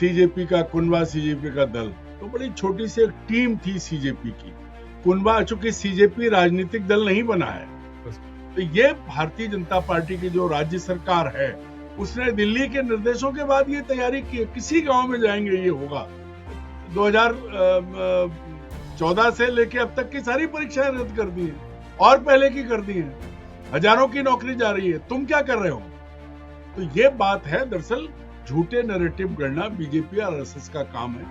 CJP का कुनबा, CJP का दल, तो बड़ी छोटी सी एक टीम थी सीजेपी की। कुनबा, चूंकि सीजेपी राजनीतिक दल नहीं बना है, तो ये भारतीय जनता पार्टी की जो राज्य सरकार है उसने दिल्ली के निर्देशों के बाद ये तैयारी की। किसी गांव में जाएंगे ये होगा। 2014 से लेके अब तक की सारी परीक्षाएं रद्द कर दी हैं और पहले की कर दी हैं। हजारों की नौकरी जा रही है, तुम क्या कर रहे हो? तो ये बात है, दरअसल झूठे नैरेटिव गढ़ना बीजेपी और आरएसएस का काम है।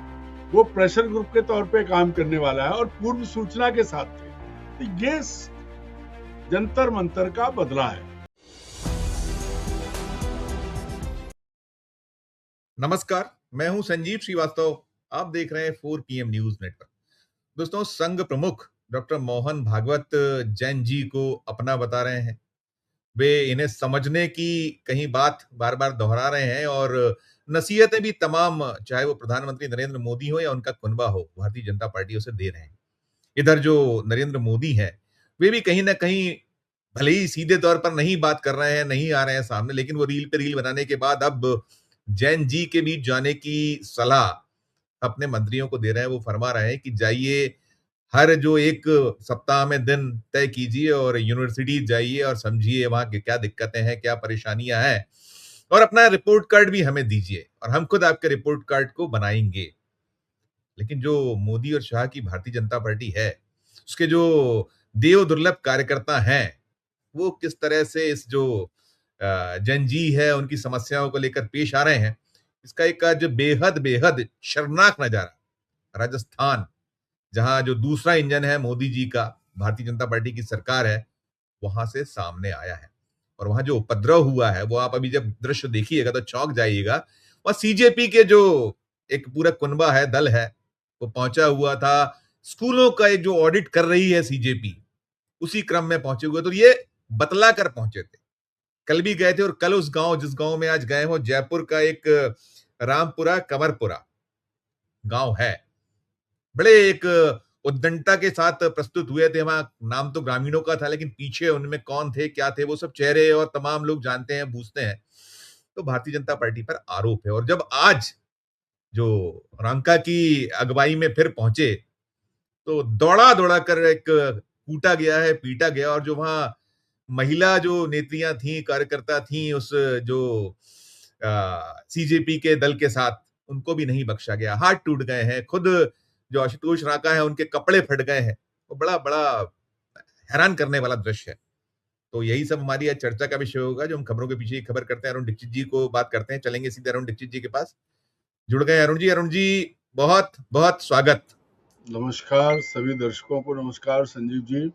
वो प्रेशर ग्रुप के तौर पे काम करने वाला है और पूर्व सूचना के साथ थे। तो ये जंतर मंतर का बदला है। नमस्कार, मैं हूं संजीव श्रीवास्तव। आप देख रहे हैं 4 PM न्यूज नेटवर्क। दोस्तों, संघ प्रमुख डॉक्टर मोहन भागवत जैन जी को अपना बता रहे हैं। वे इन्हें समझने की कहीं बात बार बार दोहरा रहे हैं और नसीहतें भी तमाम, चाहे वो प्रधानमंत्री नरेंद्र मोदी हो या उनका कुनबा हो, भारतीय जनता पार्टी उसे दे रहे हैं। इधर जो नरेंद्र मोदी है, वे भी कहीं ना कहीं भले ही सीधे तौर पर नहीं बात कर रहे हैं, नहीं आ रहे हैं सामने, लेकिन वो रील पे रील बनाने के बाद अब जैन जी के बीच जाने की सलाह अपने मंत्रियों को दे रहे हैं। वो फरमा रहे हैं कि जाइए, हर जो एक सप्ताह में दिन तय कीजिए और यूनिवर्सिटी जाइए और समझिए वहां की क्या दिक्कतें हैं, क्या परेशानियां हैं, और अपना रिपोर्ट कार्ड भी हमें दीजिए और हम खुद आपके रिपोर्ट कार्ड को बनाएंगे। लेकिन जो मोदी और शाह की भारतीय जनता पार्टी है, उसके जो देव दुर्लभ कार्यकर्ता हैं, वो किस तरह से इस जो जैन जी है उनकी समस्याओं को लेकर पेश आ रहे हैं, इसका एक आज बेहद बेहद शर्मनाक नजारा राजस्थान, जहां जो दूसरा इंजन है मोदी जी का, भारतीय जनता पार्टी की सरकार है, वहां से सामने आया है। और वहां जो उपद्रव हुआ है, वो आप अभी जब दृश्य देखिएगा तो चौंक जाइएगा। वहां सीजेपी के जो एक पूरा कुनबा है, दल है, वो पहुंचा हुआ था। स्कूलों का एक जो ऑडिट कर रही है सीजेपी, उसी क्रम में पहुंचे हुए। तो ये बतला कर पहुंचे थे, कल भी गए थे। और कल उस गांव, जिस गांव में आज गए हो, जयपुर का एक रामपुरा कमरपुरा गांव है, बड़े एक उद्दंडता के साथ प्रस्तुत हुए थे। वहां नाम तो ग्रामीणों का था, लेकिन पीछे उनमें कौन थे, क्या थे, वो सब चेहरे और तमाम लोग जानते हैं, पूछते हैं। तो भारतीय जनता पार्टी पर आरोप है। और जब आज जो रंका की अगुवाई में फिर पहुंचे, तो दौड़ा दौड़ा कर एक कूटा गया है, पीटा गया। और जो वहां महिला जो नेत्रियां थी, कार्यकर्ता थी उस जो सीजेपी के दल के साथ, उनको भी नहीं बख्शा गया। हाथ टूट गए हैं। खुद जो आशुतोष रांका है, उनके कपड़े फट गए हैं। वो बड़ा बड़ा हैरान करने वाला दृश्य है। तो यही सब हमारी आज चर्चा का विषय होगा, जो हम खबरों के पीछे खबर करते हैं। अरुण दीक्षित जी को बात करते हैं, चलेंगे सीधे अरुण दीक्षित जी के पास। जुड़ गए अरुण जी। अरुण जी, बहुत बहुत स्वागत। नमस्कार सभी दर्शकों को। नमस्कार संजीव जी।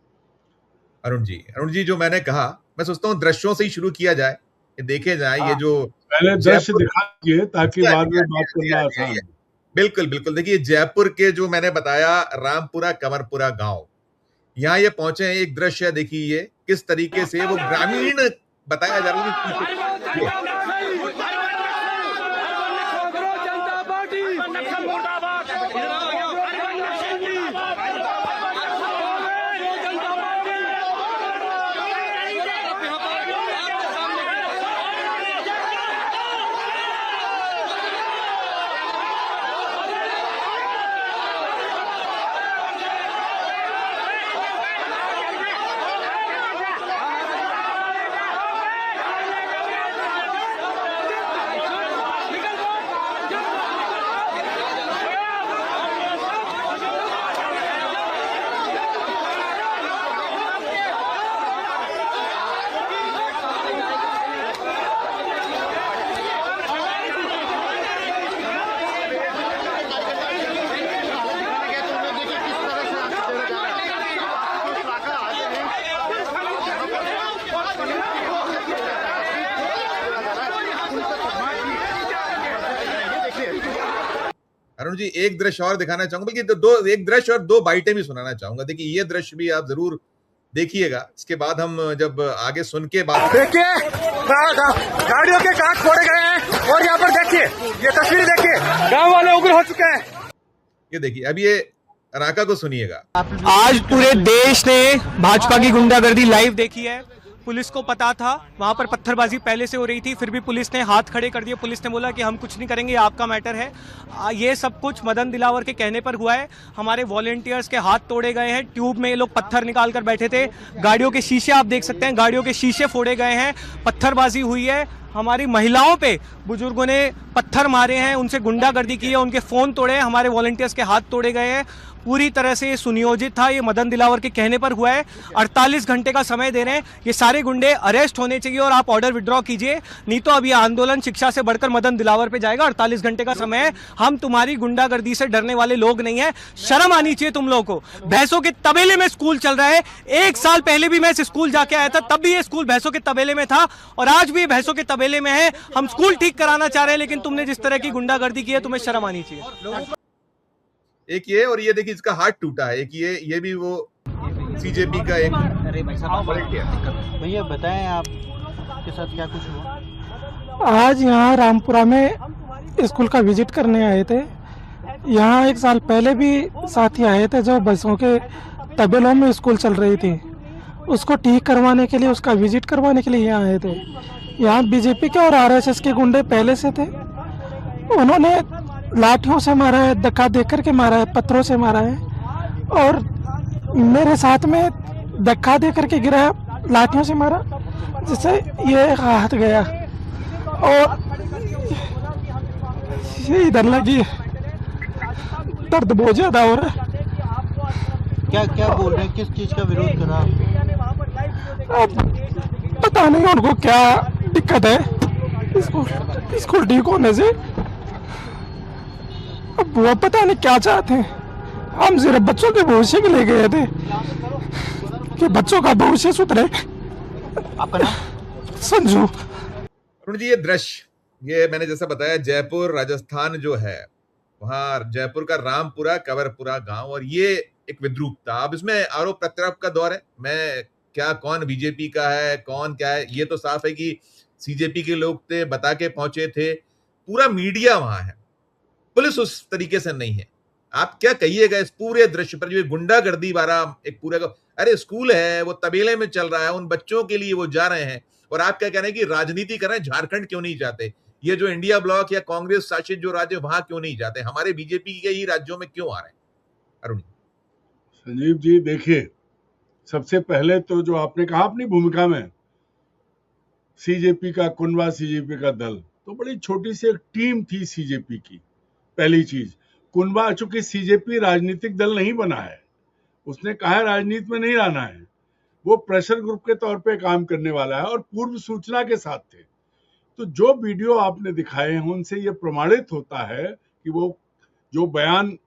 अरुण जी, जो मैंने कहा, मैं सोचता हूँ दृश्यों से ही शुरू किया जाए, देखे जाए ये जो पहले दृश्य दिखा दीजिए ताकि बाद में बात करना आसान। बिल्कुल बिल्कुल। देखिए, जयपुर के जो मैंने बताया रामपुरा कमरपुरा गांव, यहाँ ये पहुंचे हैं। एक दृश्य देखिए, ये किस तरीके से वो ग्रामीण बताया जा रहा है। अरुण जी, एक दृश्य और दिखाना चाहूंगा, बल्कि एक दृश्य और 2 बाइटें भी सुनाना चाहूंगा। देखिए, ये दृश्य भी आप जरूर देखिएगा। इसके बाद हम जब आगे सुन के बात, देखिए गाड़ियों के कांच फोड़े गए हैं और यहाँ पर देखिए, ये तस्वीर देखिए, गांव वाले उग्र हो चुके हैं। ये देखिए, अब ये राका को सुनिएगा। आज पूरे देश ने भाजपा की गुंडागर्दी लाइव देखी है। पुलिस को पता था, वहाँ पर पत्थरबाजी पहले से हो रही थी, फिर भी पुलिस ने हाथ खड़े कर दिए। पुलिस ने बोला कि हम कुछ नहीं करेंगे, ये आपका मैटर है। ये सब कुछ मदन दिलावर के कहने पर हुआ है। हमारे वॉलेंटियर्स के हाथ तोड़े गए हैं, ट्यूब में ये लोग पत्थर निकाल कर बैठे थे, गाड़ियों के शीशे आप देख सकते हैं, गाड़ियों के शीशे फोड़े गए हैं, पत्थरबाजी हुई है। हमारी महिलाओं पे बुजुर्गों ने पत्थर मारे हैं, उनसे गुंडागर्दी की है, उनके फ़ोन तोड़े हैं, हमारे वॉलंटियर्स के हाथ तोड़े गए हैं। पूरी तरह से ये सुनियोजित था, ये मदन दिलावर के कहने पर हुआ है। 48 घंटे का समय दे रहे हैं, ये सारे गुंडे अरेस्ट होने चाहिए और आप ऑर्डर विड्रॉ कीजिए, नहीं तो अब ये आंदोलन शिक्षा से बढ़कर मदन दिलावर पे जाएगा। 48 घंटे का समय है, हम तुम्हारी गुंडागर्दी से डरने वाले लोग नहीं है। शर्म आनी चाहिए तुम लोगों को। भैंसों के तबेले में स्कूल चल रहा है, 1 साल पहले भी मैं इस स्कूल जाके आया था, तब भी ये स्कूल भैंसों के तबेले में था और आज भी भैंसों के तबेले में है। हम स्कूल ठीक कराना चाह रहे हैं, लेकिन तुमने जिस तरह की गुंडागर्दी की है, तुम्हें शर्म आनी चाहिए। एक ये, और ये देखिए इसका हाथ टूटा है। एक ये भी वो सीजेपी का एक भैया बताएं आप के साथ क्या कुछ हुआ? आज यहाँ रामपुरा में स्कूल का विजिट करने आए थे। यहाँ 1 साल पहले भी साथी आए थे जो बसों के तबेलों में स्कूल चल रही थी, उसको ठीक करवाने के लिए, उसका विजिट करवाने के लिए यहाँ आए थे। यहाँ बीजेपी के और आरएसएस के गुंडे पहले से थे, उन्होंने लाठियों से मारा है, धक्का दे करके मारा है, पत्थरों से मारा है और मेरे साथ में धक्का दे करके गिराया, लाठियों से मारा, जिससे ये हाथ गया और ये इधर लगी। दर्द बहुत ज्यादा हो रहा है। क्या क्या बोल रहे हैं, किस चीज का विरोध करा? अब पता नहीं उनको क्या दिक्कत है स्कूल ठीक होने से। अब वो पता नहीं क्या चाहते हैं। हम सिर्फ बच्चों के भविष्य के लिए गए थे कि बच्चों का भविष्य सुधरे। आपका नाम? संजू। अरुण जी, ये दृश्य, ये मैंने जैसा बताया, जयपुर राजस्थान जो है, वहां जयपुर का रामपुरा कंवरपुरा गांव, और ये एक विद्रूप था। अब इसमें आरोप प्रत्यारोप का दौर है। मैं क्या, कौन बीजेपी का है, कौन क्या है, ये तो साफ है कि सीजेपी के लोग थे, बता के पहुंचे थे, पूरा मीडिया वहां है, पुलिस उस तरीके से नहीं है। आप क्या कहिएगा इस पूरे दृश्य पर, जो गुंडागर्दी वाला एक पूरे का, अरे स्कूल है, वो तबेले में चल रहा है, उन बच्चों के लिए वो जा रहे हैं, और आप क्या कह रहे हैं कि राजनीति कर रहे हैं, झारखंड क्यों नहीं जाते? ये जो इंडिया ब्लॉक या कांग्रेस शासित जो राज्य, वहां क्यों नहीं जाते? हमारे बीजेपी के ही राज्यों में क्यों आ रहे हैं? अरुण संजीव जी, देखिए, सबसे पहले तो जो आपने कहा अपनी भूमिका में, सीजेपी का कुनबा, सीजेपी का दल, तो बड़ी छोटी सी एक टीम थी सीजेपी की। पहली चीज, कुनबा, चूंकि सीजेपी राजनीतिक दल नहीं बना है, उसने कहा है राजनीति में नहीं रहना है, वो प्रेशर ग्रुप के तौर पे काम करने वाला है और पूर्व सूचना के साथ थे। तो जो वीडियो आपने दिखाए हैं उनसे ये प्रमाणित होता है कि वो जो बयान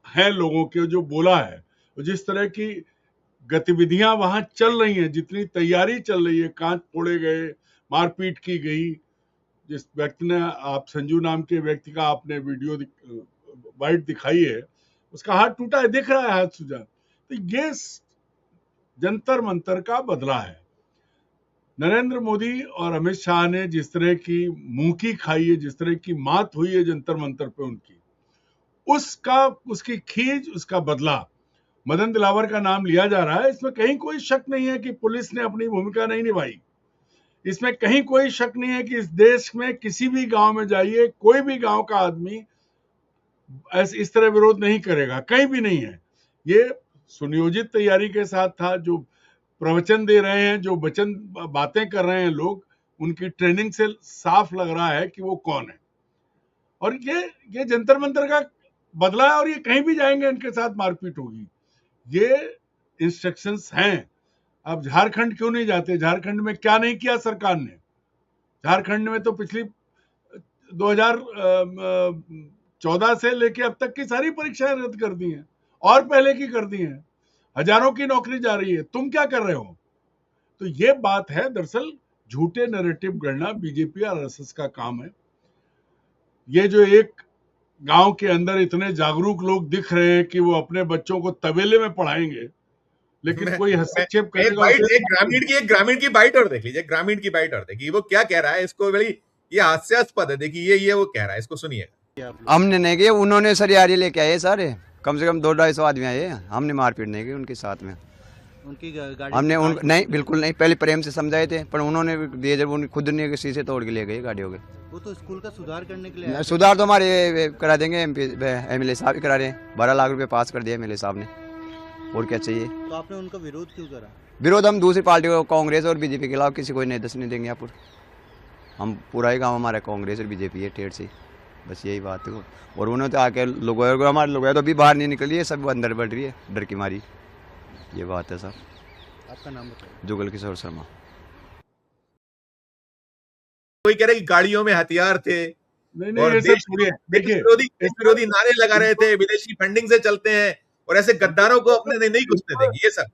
है लोगों के, जो बोला है, जिस तरह की गतिविधियां वहां चल रही हैं, जितनी तैयारी चल रही है, कांच फोड़े गए, मारपीट की गई, जिस व्यक्ति ने, आप संजू नाम के व्यक्ति का आपने वीडियो वाइट दिखाई है, उसका हाथ टूटा है, दिख रहा है हाथ सूजा। तो ये जंतर मंतर का बदला है। नरेंद्र मोदी और अमित शाह ने जिस तरह की मुंह खाई है, जिस तरह की मात हुई है जंतर मंतर पे उनकी, उसकी खींच, उसका बदला मदन दिलावर का नाम लिया जा रहा है। इसमें कहीं कोई शक नहीं है कि पुलिस ने अपनी भूमिका नहीं निभाई। इसमें कहीं कोई शक नहीं है कि इस देश में किसी भी गांव में जाइए, कोई भी गांव का आदमी इस तरह विरोध नहीं करेगा, कहीं भी नहीं है। ये सुनियोजित तैयारी के साथ था। जो प्रवचन दे रहे हैं, जो बातें कर रहे हैं लोग, उनकी ट्रेनिंग से साफ लग रहा है कि वो कौन है। और ये जंतर मंतर का बदला है और ये कहीं भी जाएंगे इनके साथ मारपीट होगी। ये इंस्ट्रक्शंस हैं। अब झारखंड क्यों नहीं जाते? झारखंड में क्या नहीं किया सरकार ने? झारखंड में तो पिछली 2014 से लेके अब तक की सारी परीक्षाएं रद्द कर दी हैं और पहले की कर दी हैं। हजारों की नौकरी जा रही है, तुम क्या कर रहे हो? तो ये बात है, दरअसल झूठे नैरेटिव गढ़ना बीजेपी और आरएसएस का काम है। ये जो एक गांव के अंदर इतने जागरूक लोग दिख रहे हैं कि वो अपने बच्चों को तबेले में पढ़ाएंगे, लेकिन कोई हस्तक्षेप करेगा। एक ग्रामीण की बाइट और देख लीजिए, ग्रामीण की बाइट और देखिए, वो क्या कह रहा है। इसको बड़ी ये हास्यास्पद है। देखिए ये वो कह रहा है, इसको सुनिए। हमने नहीं किया, उन्होंने सरियारी लेके आए सारे, कम से कम 200-250 आदमी आए, हमने मारपीट नहीं की उनके साथ में। उनकी गाड़ी हमने उन कांच नहीं टूट गए। बिल्कुल नहीं, पहले प्रेम से समझाए थे, पर उन्होंने भी दिए जब उन खुद ने शीशे तोड़ के ले गए गाड़ियों के। वो तो स्कूल का सुधार करने के लिए आए थे। सुधार तो हमारे करा देंगे, एमएलए साहब ही करा रहे हैं। 12 लाख रुपए पास कर दिया एमएलए साहब ने, और क्या चाहिए। तो आपने उनका विरोध क्यों करा? विरोध हम दूसरी पार्टी को, कांग्रेस और बीजेपी के खिलाफ किसी को नहीं दस नहीं देंगे यहाँ पर। हम पूरा ही गाँव हमारा कांग्रेस और बीजेपी है टेढ़ से, बस यही बात है। और उन्होंने तो आके लोग, हमारे लोग तो अभी बाहर नहीं निकली है, सब अंदर बढ़ रही है डर की मारी। ये बात है सर। आपका नाम बताइए। जुगल किशोर शर्मा। कोई कह रहे कि गाड़ियों में हथियार थे नहीं नहीं, और ये सब देश छोड़िए। देश देखिए, विरोधी नारे लगा रहे थे, विदेशी फंडिंग से चलते हैं और ऐसे गद्दारों को अपने नहीं घुसने देंगे। ये सब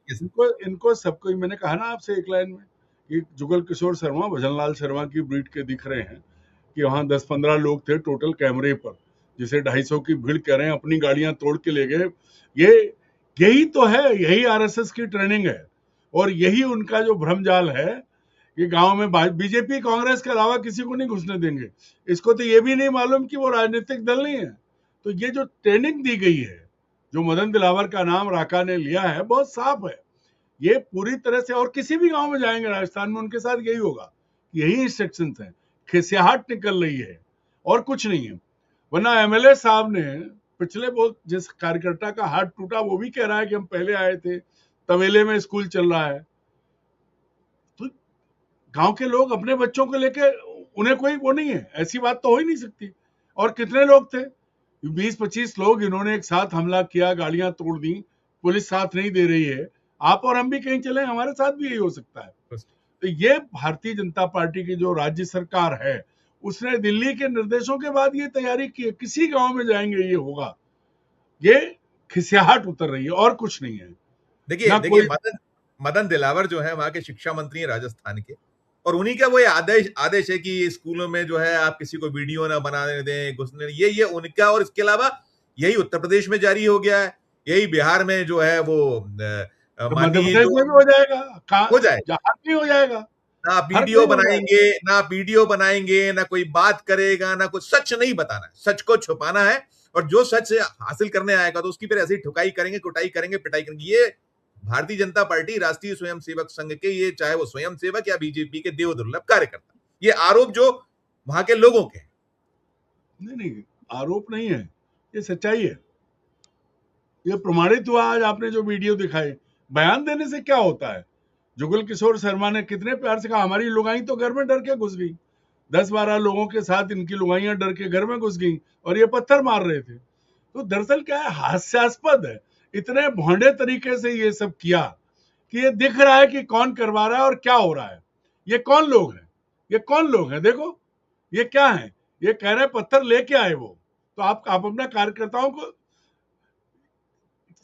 इनको सबको मैंने कहा ना आपसे एक लाइन में कि जुगल किशोर शर्मा भजनलाल शर्मा की ब्रीड के दिख रहे हैं कि वहां 10-15 लोग थे टोटल कैमरे पर, जिसे 250 की भीड़ कह रहे हैं, अपनी गाड़ियां तोड़ के ले गए। यही तो है, यही आरएसएस की ट्रेनिंग है, और यही उनका जो भ्रमजाल है कि गांव में बीजेपी कांग्रेस के अलावा किसी को नहीं घुसने देंगे। इसको तो ये भी नहीं मालूम कि वो राजनीतिक दल नहीं है। तो ये जो ट्रेनिंग दी गई है, जो मदन दिलावर का नाम राका ने लिया है, बहुत साफ है। ये पूरी तरह से, और किसी भी गांव में जाएंगे राजस्थान में उनके साथ यही होगा, यही इंस्ट्रक्शंस हैं। खिसियाहट निकल रही है और कुछ नहीं है। वरना एमएलए साहब ने पिछले बहुत, जिस कार्यकर्ता का हाथ टूटा वो भी कह रहा है कि हम पहले आए थे, तवेले में स्कूल चल रहा है। तो गांव के लोग अपने बच्चों को लेके, उन्हें कोई वो नहीं है, ऐसी बात तो हो ही नहीं सकती। और कितने लोग थे, 20-25 लोग, इन्होंने एक साथ हमला किया, गाड़ियां तोड़ दी, पुलिस साथ नहीं दे रही है। आप और हम भी कहीं चले, हमारे साथ भी यही हो सकता है। तो ये भारतीय जनता पार्टी की जो राज्य सरकार है, उसने दिल्ली के निर्देशों के बाद ये तैयारी की है, किसी गांव में जाएंगे ये होगा। ये खिसियाहट उतर रही है और कुछ नहीं है। देखिए मदन दिलावर जो है वहां के शिक्षा मंत्री हैं राजस्थान के, और उन्हीं का वो आदेश है कि स्कूलों में जो है आप किसी को वीडियो ना बनाने दें, घुसने, ये उनका। और इसके अलावा यही उत्तर प्रदेश में जारी हो गया है, यही बिहार में जो है वो मध्य प्रदेश में भी हो जाएगा, हो जाए, जहां भी हो जाएगा। ना वीडियो बनाएंगे, ना कोई बात करेगा, ना कुछ। सच नहीं बताना है, सच को छुपाना है, और जो सच हासिल करने आएगा तो उसकी फिर ऐसी ठुकाई करेंगे, कुटाई करेंगे, पिटाई करेंगे। ये भारतीय जनता पार्टी, राष्ट्रीय स्वयंसेवक संघ के, ये चाहे वो स्वयंसेवक या बीजेपी के देवदुर्लभ कार्यकर्ता, ये आरोप जो वहां के लोगों के, नहीं आरोप नहीं है, ये सच्चाई है। ये प्रमाणित हुआ आज आपने जो वीडियो दिखाए। बयान देने से क्या होता है? जुगल किशोर शर्मा ने कितने प्यार से कहा, हमारी लुगाई तो घर में डर के घुस गई, 10-12 लोगों के साथ इनकी लुगाइयां डर के घर में घुस गई और ये पत्थर मार रहे थे। तो दरअसल क्या है, हास्यास्पद है। इतने भोंडे तरीके से ये सब किया कि ये दिख रहा है कि कौन करवा रहा है और क्या हो रहा है। ये कौन लोग हैं, ये कौन लोग हैं? देखो ये क्या है, ये कह रहे पत्थर लेके आए वो। तो आप अपना कार्यकर्ताओं को,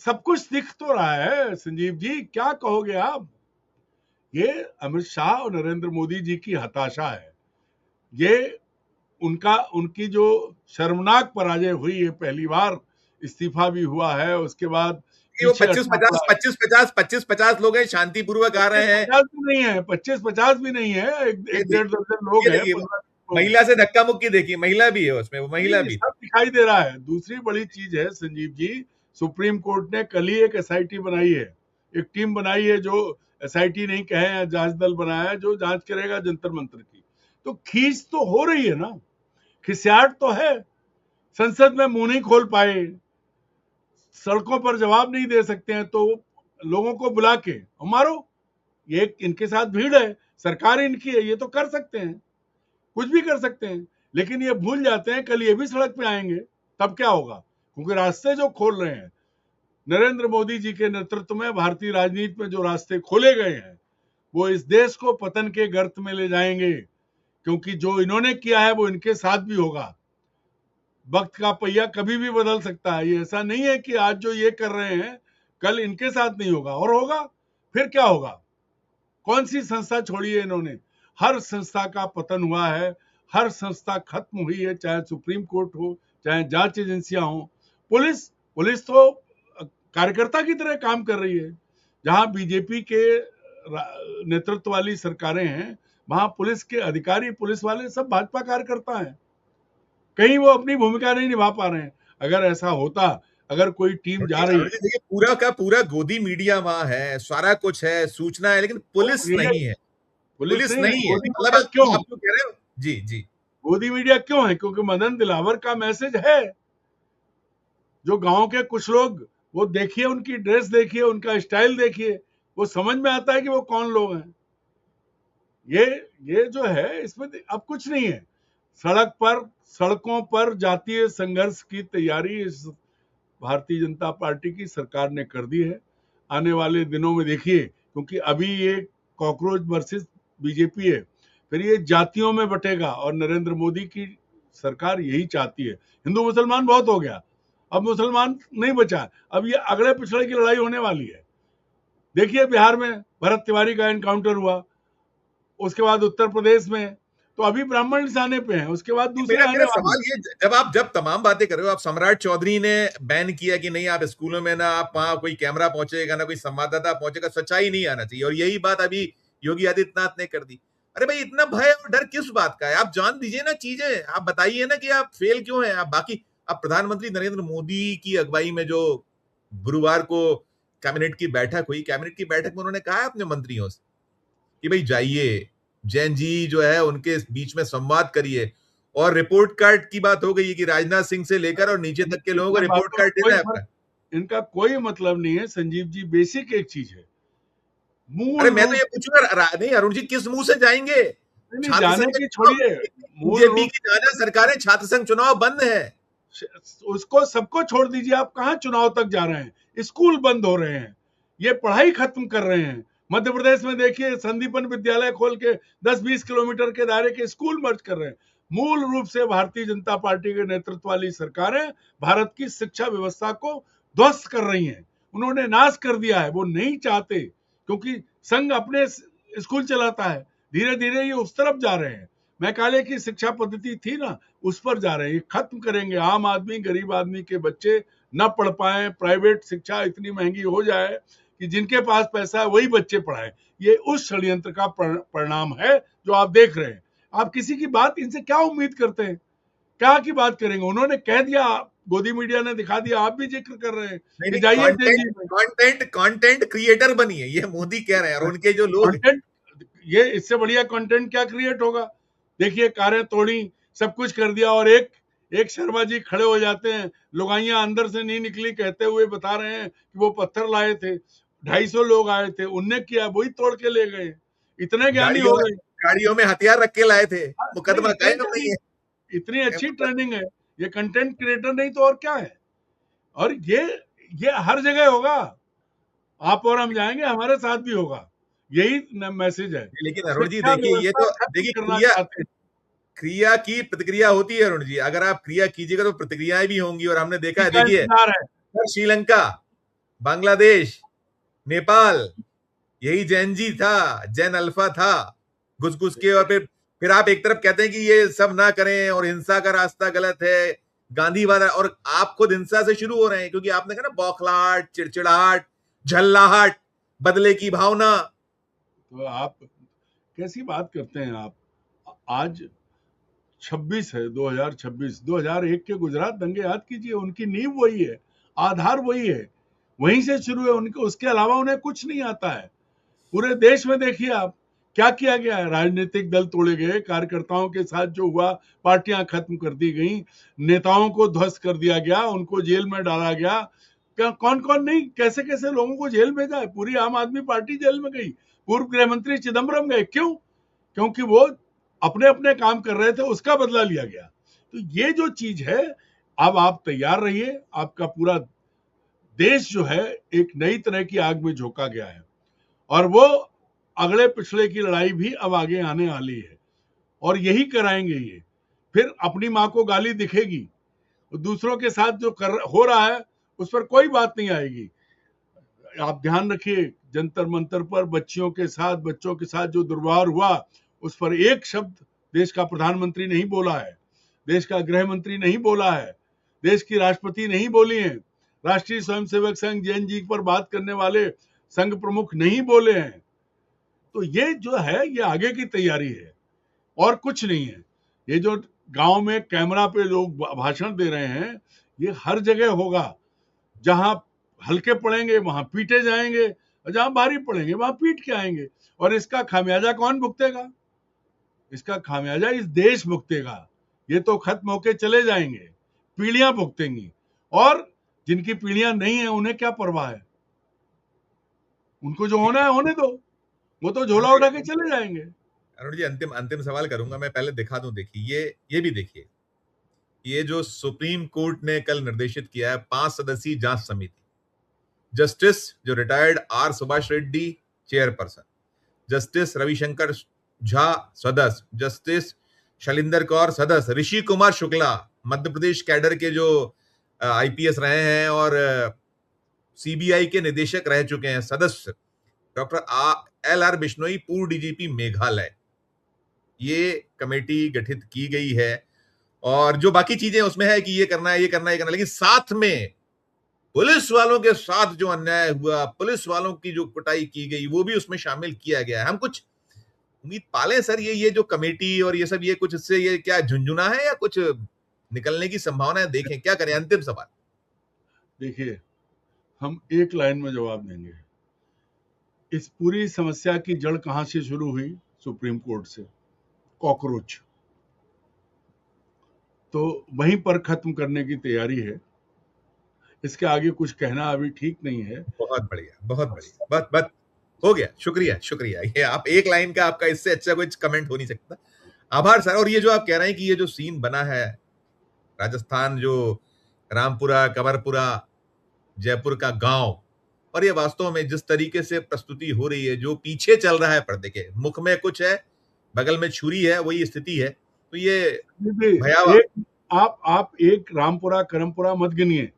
सब कुछ दिख तो रहा है संजीव जी, क्या कहोगे आप? ये अमित शाह और नरेंद्र मोदी जी की हताशा है। ये उनकी जो शर्मनाक पराजय हुई है, पहली बार इस्तीफा भी हुआ है, उसके बाद 25-50 लोग हैं, शांतिपूर्वक आ रहे हैं। 50 भी नहीं है, 25-50 भी नहीं है, एक 1.5 दर्जन लोग हैं। महिला से धक्का मुक्की देखिए, महिला भी है उसमें, वो महिला भी सब दिखाई दे रहा है। दूसरी बड़ी चीज है संजीव जी, सुप्रीम कोर्ट ने कल ही एक एसआईटी बनाई है, एक टीम बनाई है, जो एसआईटी नहीं कहे, जांच दल बनाया है जो जांच करेगा जंतर मंतर की। तो खींच तो हो रही है ना, खिसियाट तो है। संसद में मुंह नहीं खोल पाए, सड़कों पर जवाब नहीं दे सकते हैं, तो लोगों को बुला के मारो। ये इनके साथ भीड़ है, सरकार इनकी है, ये तो कर सकते हैं, कुछ भी कर सकते हैं। लेकिन ये भूल जाते हैं कल ये भी सड़क पे आएंगे, तब क्या होगा? क्योंकि रास्ते जो खोल रहे हैं नरेंद्र मोदी जी के नेतृत्व में, भारतीय राजनीति में जो रास्ते खोले गए हैं, वो इस देश को पतन के गर्त में ले जाएंगे। क्योंकि जो इन्होंने किया है वो इनके साथ भी होगा। वक्त का पहिया कभी भी बदल सकता है। ये ऐसा नहीं है कि आज जो ये कर रहे हैं कल इनके साथ नहीं होगा, और होगा। फिर क्या होगा? कौन सी संस्था छोड़ी है इन्होंने? हर संस्था का पतन हुआ है, हर संस्था खत्म हुई है, चाहे सुप्रीम कोर्ट हो, चाहे जांच एजेंसियां हो। पुलिस तो कार्यकर्ता की तरह काम कर रही है। जहां बीजेपी के नेतृत्व वाली सरकारें हैं, वहां पुलिस के अधिकारी, पुलिस वाले सब भाजपा कार्यकर्ता हैं। कहीं वो अपनी भूमिका नहीं निभा पा रहे हैं। अगर ऐसा होता, अगर कोई टीम जा रही है। देखिए पूरा का पूरा गोदी मीडिया वहां है, सारा कुछ है, सूचना है, लेकिन पुलिस नहीं है। पुलिस नहीं है, गोदी मतलब मीडिया क्यों? आप जो कह रहे हो। जी जी। गोदी मीडिया क्यों है? क्योंकि मदन दिलावर का मैसेज है। जो गांव के कुछ लोग, वो देखिए, उनकी ड्रेस देखिए, उनका स्टाइल देखिए, वो समझ में आता है कि वो कौन लोग हैं। ये जो है, इसमें अब कुछ नहीं है। सड़कों पर जातीय संघर्ष की तैयारी इस भारतीय जनता पार्टी की सरकार ने कर दी है। आने वाले दिनों में देखिए, क्योंकि अभी ये कॉकरोच वर्सेस बीजेपी है, फिर ये जातियों में बटेगा, और नरेंद्र मोदी की सरकार यही चाहती है। हिंदू मुसलमान बहुत हो गया, अब मुसलमान नहीं बचा, अब ये अगले पिछड़े की लड़ाई होने वाली है। देखिए बिहार में भरत तिवारी का एनकाउंटर हुआ, उसके बाद उत्तर प्रदेश में, तो अभी ब्राह्मण निशाने पे हैं, उसके बाद दूसरे मेरा आने मेरा वाले सवाल ये, जब तमाम बातें कर रहे हो आप, सम्राट चौधरी ने बैन किया कि नहीं आप स्कूलों में ना, आप वहां कोई कैमरा पहुंचेगा ना कोई संवाददाता पहुंचेगा, सच्चाई नहीं आना चाहिए, और यही बात अभी योगी आदित्यनाथ ने कर दी। अरे भाई इतना भय और डर किस बात का है? आप जान दीजिए ना चीजें, आप बताइए ना कि आप फेल क्यों है। आप बाकी, आप प्रधानमंत्री नरेंद्र मोदी की अगुवाई में जो गुरुवार को कैबिनेट की बैठक हुई, कैबिनेट की बैठक में उन्होंने कहा है अपने मंत्रियों से कि भाई जाइए, जैन जी जो है उनके बीच में संवाद करिए, और रिपोर्ट कार्ड की बात हो गई है कि राजनाथ सिंह से लेकर और नीचे तक के लोगों को रिपोर्ट कार्ड देना है अपना। इनका कोई मतलब नहीं है संजीव जी, बेसिक एक चीज है। अरे मैं तो ये पूछूंगा, नहीं अरुण जी, किस मुंह से जाएंगे? जाने की छोड़िए, बीजेपी की जाना सरकारें, छात्र संघ चुनाव बंद है, उसको सबको छोड़ दीजिए। आप कहां चुनाव तक जा रहे हैं? स्कूल बंद हो रहे हैं, ये पढ़ाई खत्म कर रहे हैं। मध्य प्रदेश में देखिए, संदीपन विद्यालय खोल के 10-20 किलोमीटर के दायरे के स्कूल मर्ज कर रहे हैं। मूल रूप से भारतीय जनता पार्टी के नेतृत्व वाली सरकारें भारत की शिक्षा व्यवस्था को ध्वस्त कर रही हैं, उन्होंने नाश कर दिया है। वो नहीं चाहते, क्योंकि संघ अपने स्कूल चलाता है, धीरे धीरे ये उस तरफ जा रहे हैं। मैकाले की शिक्षा पद्धति थी ना, उस पर जा रहे हैं। ये खत्म करेंगे। आम आदमी, गरीब आदमी के बच्चे न पढ़ पाए, प्राइवेट शिक्षा इतनी महंगी हो जाए कि जिनके पास पैसा है वही बच्चे पढ़ाए। ये उस षड्यंत्र का परिणाम है जो आप देख रहे हैं। आप किसी की बात, इनसे क्या उम्मीद करते हैं? क्या की बात करेंगे? उन्होंने कह दिया, गोदी मीडिया ने दिखा दिया, आप भी जिक्र कर रहे हैं कि जाइए कंटेंट क्रिएटर बनिए, ये मोदी कह रहे हैं, और उनके जो लोग, ये इससे बढ़िया कंटेंट क्या क्रिएट होगा? देखिए, कारें तोड़ी, सब कुछ कर दिया, और एक शर्मा जी खड़े हो जाते हैं, लुगाइयां अंदर से नहीं निकली कहते हुए बता रहे हैं कि वो पत्थर लाए थे, 250 लोग आए थे, उनने किया, वही तोड़ के ले गए। इतने ज्ञानी हो गए, गाड़ियों में हथियार रख के लाए थे, मुकदमा कायम नहीं है। इतनी अच्छी ट्रेनिंग है। ये कंटेंट क्रिएटर नहीं तो और क्या है? और ये हर जगह होगा। आप और हम जाएंगे, हमारे साथ भी होगा, यही मैसेज है। लेकिन अरुण जी देखिए, ये तो देखिए क्रिया की प्रतिक्रिया होती है अरुण जी, अगर आप क्रिया कीजिएगा तो प्रतिक्रियाएं भी होंगी, और हमने देखा है। देखिए श्रीलंका, बांग्लादेश, नेपाल, यही जैन जी था, जैन अल्फा था, घुस घुस के, और फिर आप एक तरफ कहते हैं कि ये सब ना करें और हिंसा का रास्ता गलत है, गांधीवाद, और आप खुद हिंसा से शुरू हो रहे हैं, क्योंकि आपने कहा ना बौखलाहट, चिड़चिड़ाहट, झल्लाहट, बदले की भावना। तो आप कैसी बात करते हैं? आप आज 26 है, 2026, 2001 के गुजरात दंगे याद कीजिए, उनकी नींव वही है, आधार वही है, वहीं से शुरू है उनके, उसके अलावा उन्हें कुछ नहीं आता है। पूरे देश में देखिए आप क्या किया गया है। राजनीतिक दल तोड़े गए, कार्यकर्ताओं के साथ जो हुआ, पार्टियां खत्म कर दी गई, नेताओं को ध्वस्त कर दिया गया, उनको जेल में डाला गया। क्या कौन कौन नहीं, कैसे कैसे लोगों को जेल भेजा है। पूरी आम आदमी पार्टी जेल में गई, पूर्व गृह मंत्री चिदम्बरम गए। क्यों? क्योंकि वो अपने अपने काम कर रहे थे, उसका बदला लिया गया। तो ये जो चीज है, अब आप तैयार रहिए, आपका पूरा देश जो है एक नई तरह की आग में झोंका गया है, और वो अगले पिछले की लड़ाई भी अब आगे आने वाली है, और यही कराएंगे ये। फिर अपनी माँ को गाली दिखेगी, दूसरों के साथ जो हो रहा है उस पर कोई बात नहीं आएगी। आप ध्यान रखिए, जंतर मंतर पर बच्चों के साथ जो दुर्व्यवहार हुआ, उस पर एक शब्द देश का प्रधानमंत्री नहीं बोला है, देश का गृह मंत्री नहीं बोला है, देश की राष्ट्रपति नहीं बोली है, राष्ट्रीय स्वयंसेवक संघ जैन जी पर बात करने वाले संघ प्रमुख नहीं बोले हैं। तो ये जो है, ये आगे की तैयारी है और कुछ नहीं है। ये जो गांव में कैमरा पे लोग भाषण दे रहे हैं, ये हर जगह होगा। जहां हल्के पड़ेंगे वहां पीटे जाएंगे, और जहां भारी पड़ेंगे वहां पीट के आएंगे। और इसका खामियाजा कौन भुगतेगा? इसका खामियाजा इस देश भुगतेगा। ये तो खत्म होके चले जाएंगे, पीढ़ियां भुगतेंगी, और जिनकी पीढ़ियां नहीं है उन्हें क्या परवाह है? उनको जो होना है होने दो, वो तो झोला उठा के चले जाएंगे। अरुण जी, अंतिम सवाल करूंगा मैं, पहले दिखा दूं। देखिए, ये भी देखिए, ये जो सुप्रीम कोर्ट ने कल निर्देशित किया है 5 सदस्यीय जांच समिति, जस्टिस जो retired R Subhash Reddy chairperson, justice Ravishankar Jha सदस्य, जस्टिस शैलिंदर कौर सदस्य, ऋषि कुमार शुक्ला मध्य प्रदेश कैडर के जो आईपीएस रहे हैं और सीबीआई के निदेशक रह चुके हैं सदस्य, डॉक्टर LR बिश्नोई पूर्व डीजीपी मेघालय, ये कमेटी गठित की गई है। और जो बाकी चीजें उसमें है कि ये करना है, ये करना है, ये करना है, लेकिन साथ में पुलिस वालों के साथ जो अन्याय हुआ, पुलिस वालों की जो कुटाई की गई, वो भी उसमें शामिल किया गया है। हम कुछ उम्मीद पालें सर, ये जो कमेटी और ये सब, ये कुछ इससे ये क्या झुंझुना है या कुछ निकलने की संभावना है? देखें, क्या करें? अंतिम सवाल। देखिए, हम एक लाइन में जवाब देंगे। इस पूरी समस्या की जड़ कहां से शुरू हुई? सुप्रीम कोर्ट से। कॉकरोच तो वहीं पर खत्म करने की तैयारी है। इसके आगे कुछ कहना अभी ठीक नहीं है। बहुत बढ़िया, बहुत बढ़िया, बस हो गया। शुक्रिया। ये आप एक लाइन का, आपका इससे अच्छा कुछ कमेंट हो नहीं सकता। आभार सर। और ये जो आप कह रहे हैं कि ये जो सीन बना है राजस्थान, जो रामपुरा, कंवरपुरा, जयपुर का गांव, और ये वास्तव में जिस तरीके से प्रस्तुति हो रही है, जो पीछे चल रहा है पर्दे के, मुख में कुछ है, बगल में छुरी है, वही स्थिति है। तो ये भयावह। आप एक रामपुरा करमपुरा मत गिनिए।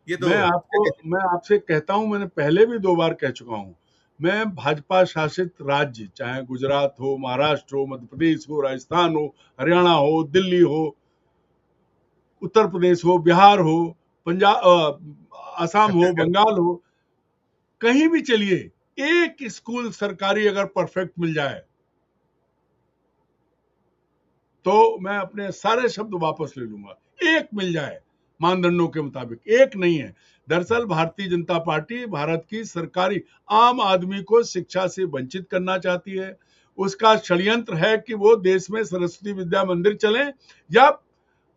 ये तो मैं आपसे कहता हूं, मैंने पहले भी 2 बार कह चुका हूं, मैं भाजपा शासित राज्य, चाहे गुजरात हो, महाराष्ट्र हो, मध्य प्रदेश हो, राजस्थान हो, हरियाणा हो, दिल्ली हो, उत्तर प्रदेश हो, बिहार हो, पंजाब, असम हो, बंगाल हो, कहीं भी चलिए, एक स्कूल सरकारी अगर परफेक्ट मिल जाए तो मैं अपने सारे शब्द वापस ले लूंगा। एक मिल जाए मानदंडों के मुताबिक, एक नहीं है। दरअसल भारतीय जनता पार्टी भारत की सरकारी आम आदमी को शिक्षा से वंचित करना चाहती है। उसका षड्यंत्र है कि वो देश में सरस्वती विद्या मंदिर चले, या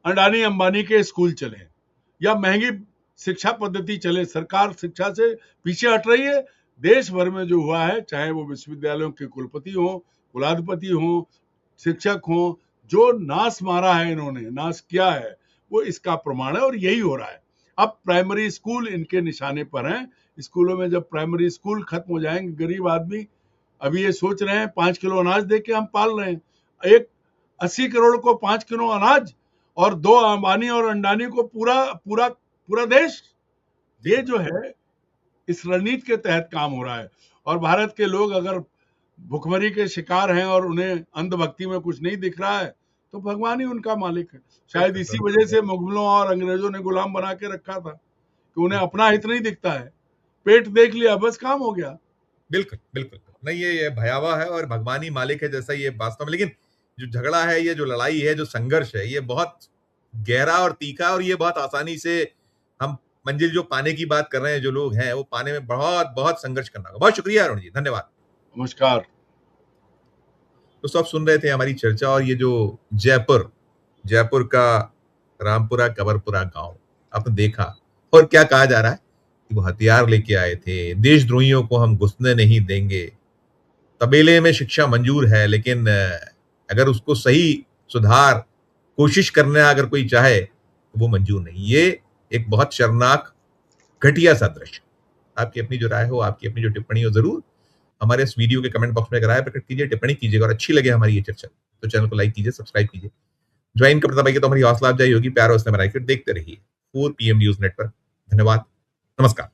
अडानी अंबानी के स्कूल चले, या महंगी शिक्षा पद्धति चले। सरकार शिक्षा से पीछे हट रही है। देश भर में जो हुआ है, चाहे वो विश्वविद्यालयों के कुलपति हो, कुलाधिपति हो, शिक्षक हो, जो नाश मारा है, इन्होंने नाश किया है, वो इसका प्रमाण है। और यही हो रहा है। अब प्राइमरी स्कूल इनके निशाने पर हैं। स्कूलों में जब प्राइमरी स्कूल खत्म हो जाएंगे, गरीब आदमी अभी ये सोच रहे हैं 5 किलो अनाज दे के हम पाल रहे हैं, एक 80 करोड़ को 5 किलो अनाज, और 2 अंबानी और अंडानी को पूरा देश। ये जो है इस रणनीति के तहत काम हो रहा है। और भारत के लोग अगर भुखमरी के शिकार हैं और उन्हें अंधभक्ति में कुछ नहीं दिख रहा है, तो भगवान ही उनका मालिक है। शायद इसी वजह से मुगलों और अंग्रेजों ने गुलाम बना के रखा था कि उन्हें अपना हित नहीं दिखता है। पेट देख लिया, बस काम हो गया। बिल्कुल नहीं, ये भयावह है और भगवान ही मालिक है जैसा ये वास्तव में। लेकिन जो झगड़ा है, ये जो लड़ाई है, जो संघर्ष है, ये बहुत गहरा और तीखा, और ये बहुत आसानी से हम मंजिल जो पाने की बात कर रहे हैं, जो लोग हैं, वो पाने में बहुत संघर्ष करना होगा। बहुत शुक्रिया अरुण जी, धन्यवाद। नमस्कार दोस्तों, आप सुन रहे थे हमारी चर्चा। और ये जो जयपुर का रामपुरा कंवरपुरा गांव आपने देखा, और क्या कहा जा रहा है कि वो हथियार लेके आए थे, देशद्रोहियों को हम घुसने नहीं देंगे, तबेले में शिक्षा मंजूर है, लेकिन अगर उसको सही सुधार कोशिश करना अगर कोई चाहे तो वो मंजूर नहीं। ये एक बहुत शर्मनाक, घटिया सा दृश्य। आपकी अपनी जो राय हो, आपकी अपनी जो टिप्पणी हो, जरूर हमारे इस वीडियो के कमेंट बॉक्स में राय प्रकट कीजिए, टिप्पणी कीजिएगा। और अच्छी लगे हमारी ये चर्चा तो चैनल को लाइक कीजिए, सब्सक्राइब कीजिए, ज्वाइन कर दबाइए तो हमारी हौसला अफजाई होगी। प्यार और स्नेह बनाकर देखते रहिए 4 PM न्यूज नेटवर्क। धन्यवाद, नमस्कार।